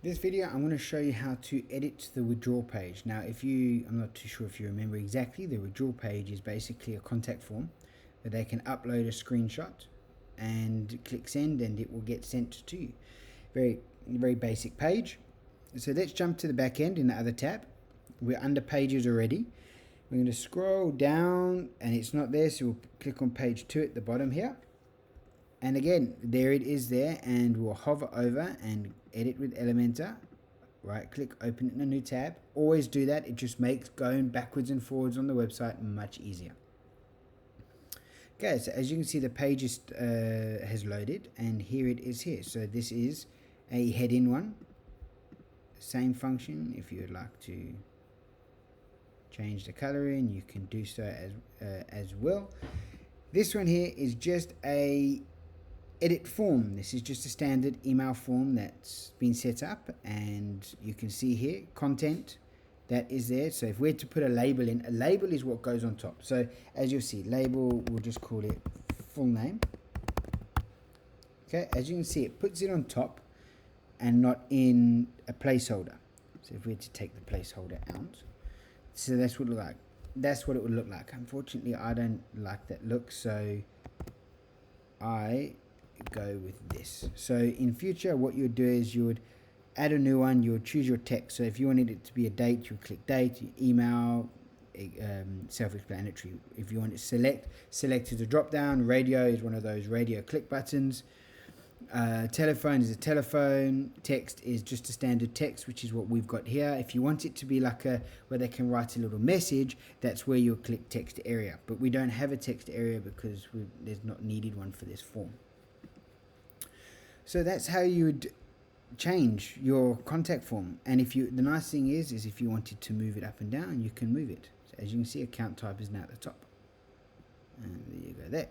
This video, I'm going to show you how to edit the withdrawal page. Now, I'm not too sure if you remember exactly, the withdrawal page is basically a contact form where they can upload a screenshot and click send and it will get sent to you. Very basic page. So let's jump to the back end in the other tab. We're under pages already. We're going to scroll down and it's not there, so we'll click on page 2 at the bottom here. And again, there it is there, and we'll hover over and edit with Elementor. Right click, open it in a new tab. Always do that. It just makes going backwards and forwards on the website much easier. Okay, so as you can see, the page has loaded, and here it is here. So this is a head-in one. Same function. If you would like to change the coloring, you can do so as well. This one here is just a edit form. This is just a standard email form that's been set up, and you can see here content that is there. So if we're to put a label in, a label is what goes on top. So as you'll see, label, we'll just call it full name. Okay, as you can see, it puts it on top and not in a placeholder. So if we were to take the placeholder out, so that's what it would look like. That's what it would look like. Unfortunately, I don't like that look, so I go with this. So in future, what you would do is you would add a new one. You would choose your text. So if you wanted it to be a date, you would click date, email, self-explanatory. If you want it select is a drop down. Radio is one of those radio click buttons. Telephone is a telephone. Text is just a standard text, which is what we've got here. If you want it to be like where they can write a little message, that's where you'll click text area. But we don't have a text area because there's not needed one for this form. So that's how you would change your contact form. And the nice thing is if you wanted to move it up and down, you can move it. So as you can see, account type is now at the top. And there you go there.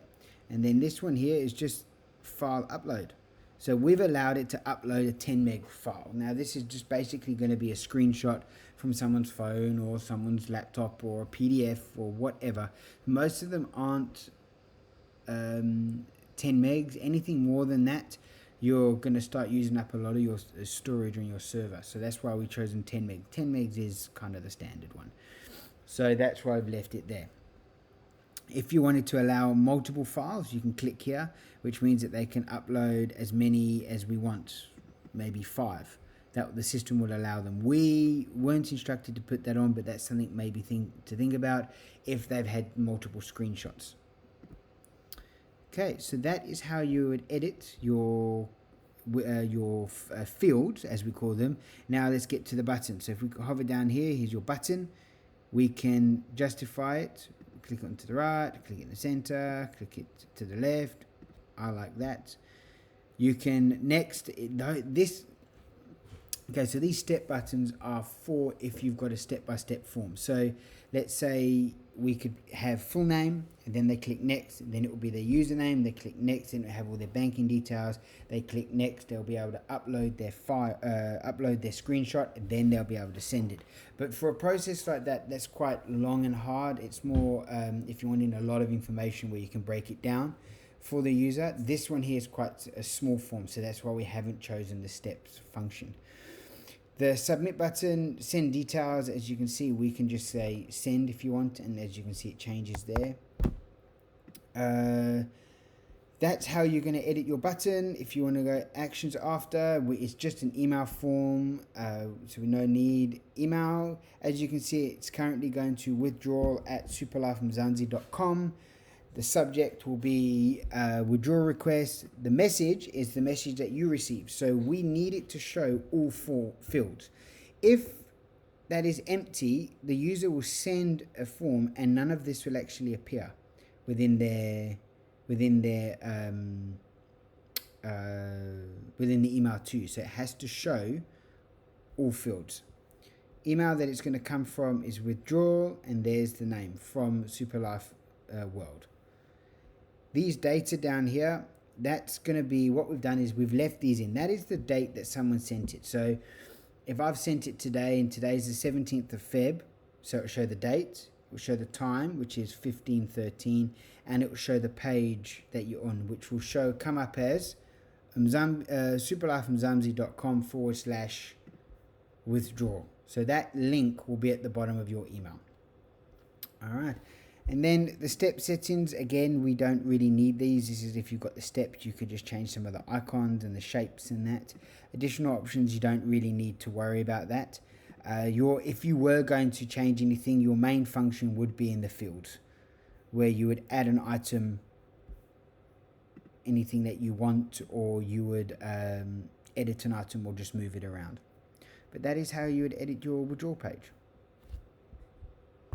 And then this one here is just file upload. So we've allowed it to upload a 10 meg file. Now this is just basically going to be a screenshot from someone's phone or someone's laptop or a PDF or whatever. Most of them aren't 10 megs. Anything more than that, you're going to start using up a lot of your storage on your server. So that's why we've chosen 10 meg. 10 megs is kind of the standard one. So that's why I've left it there. If you wanted to allow multiple files, you can click here, which means that they can upload as many as we want, maybe 5. That the system will allow them. We weren't instructed to put that on, but that's something maybe to think about if they've had multiple screenshots. Okay, so that is how you would edit your fields, as we call them. Now let's get to the button. So if we hover down here, here's your button. We can justify it. Click it to the right, click it in the center, click it to the left. I like that. You can okay, so these step buttons are for if you've got a step-by-step form. So let's say we could have full name, and then they click next, and then it will be their username. They click next, and it will have all their banking details. They click next, they'll be able to upload their file, upload their screenshot, and then they'll be able to send it. But for a process like that, that's quite long and hard. It's more if you're wanting a lot of information where you can break it down for the user. This one here is quite a small form, so that's why we haven't chosen the steps function. The submit button, send details, as you can see, we can just say send if you want, and as you can see, it changes there. That's how you're going to edit your button. If you want to go actions after, it's just an email form, so we no need email. As you can see, it's currently going to withdrawal@superlifemzansi.com. The subject will be withdrawal request. The message is the message that you received. So we need it to show all 4 fields. If that is empty, the user will send a form and none of this will actually appear within the email too. So it has to show all fields. Email that it's going to come from is withdrawal, and there's the name from Superlife World. These dates are down here. That's going to be what we've done is we've left these in. That is the date that someone sent it. So if I've sent it today, and today's the 17th of Feb, so it will show the date, it will show the time, which is 15:13, and it will show the page that you're on, which will come up as superlifemzansi.com withdrawal. So that link will be at the bottom of your email. All right. And then the step settings, again, we don't really need these. This is if you've got the steps, you could just change some of the icons and the shapes and that. Additional options, you don't really need to worry about that. If you were going to change anything, your main function would be in the fields, where you would add an item, anything that you want, or you would edit an item or just move it around. But that is how you would edit your withdrawal page.